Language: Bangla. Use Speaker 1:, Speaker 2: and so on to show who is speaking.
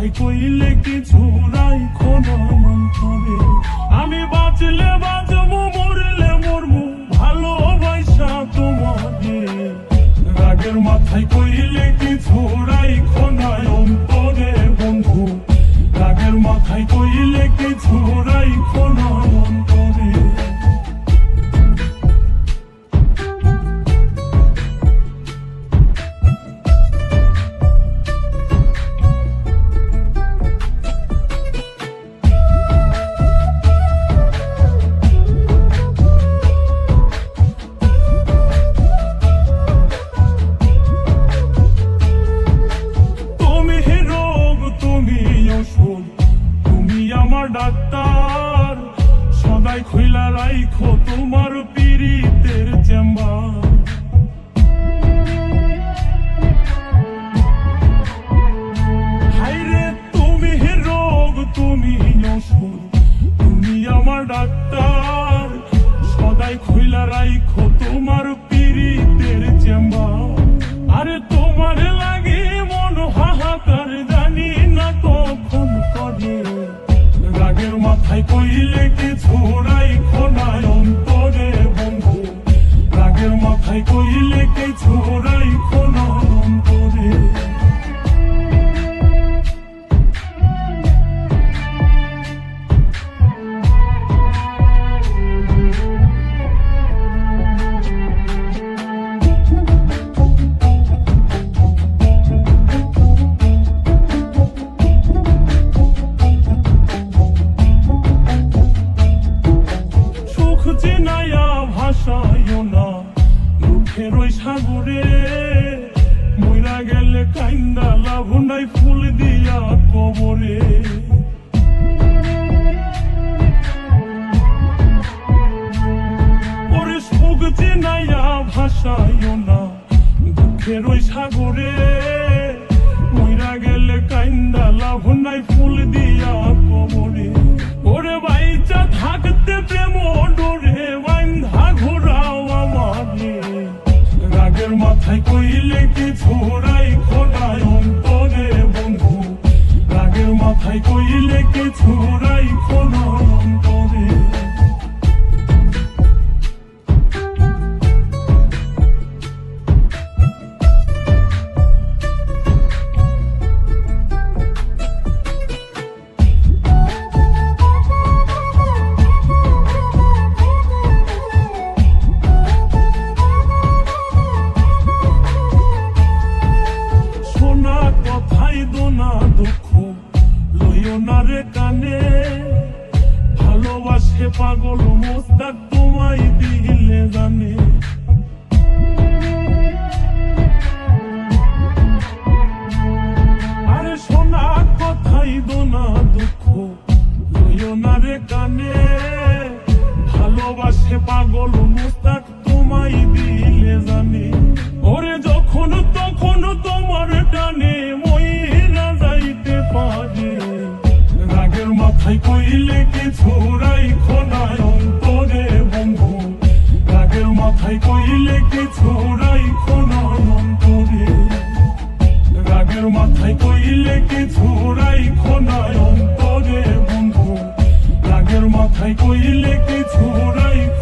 Speaker 1: মাথায় কইলে কিছু রাইখো না অন্তরে। আমি বাঁচলে বাঁচবো, মরলে মরবো, ভালোবাসা তোমারে। রাগের মাথায় কইলে কিছু রাইখো না অন্তরে বন্ধু। রাগের মাথায় কইলে কিছু রাইখো না অন্তরে। তুমি আমার ডাক্তার, সদাই খুইলা রাইখো তোমার পীড়িতের চেম্বার। হাইরে তুমি রোগ, তুমি ওষুধ, তুমি আমার ডাক্তার, সদাই খুইলা রাইখো তোমার পীড়িতের চেম্বার। আরে তোমার লাগে মন হাহাকার, জানি না কখন করে। রাগের মাথায় কইলে কিছু রাইখো না অন্তরে বন্ধু। রাগের মাথায় কইলে কিছু রাইখো না অন্তরে। চেনায়া ভাষায়ও না দুঃখের ওই সাগরে। মইরা গেলে কাইন্দা লাভ নাই, ফুল দিয়া কবরে। ওরে সুখ চেনায়া ভাষায়ও না দুঃখের ওই সাগরে। মইরা গেলে কাইন্দা লাভ নাই, ফুল দিয়া কবরে। ওরে বাইচা থাকতে প্রেম ডোরে বান্ধা ঘোরাও আমারে। রাগের মাথায় কইলে কিছু রাইখো না অন্তরে বন্ধু। রাগের মাথায় কইলে কিছু রাইখো না অন্তরে। দুঃখ লইও না রে কানে, ভালোবাসে পাগল মোস্তাক তোমায় দিলে জানে। আরে শোনা কথাই দোনা দুঃখ লইও না রে কানে, ভালোবাসে পাগল মোস্তাক তোমায় দিলে জানে। ওরে যখন তখন তোমার টানে মইরা যাইতে পারে। রাগের মাথায় কইলে কিছু রাইখো না অন্তরে বন্ধু। রাগের মাথায় কইলে কিছু রাইখো না অন্তরে। রাগের মাথায় কইলে কিছু রাইখো না অন্তরে বন্ধু। রাগের মাথায় কইলে কিছু রাইখো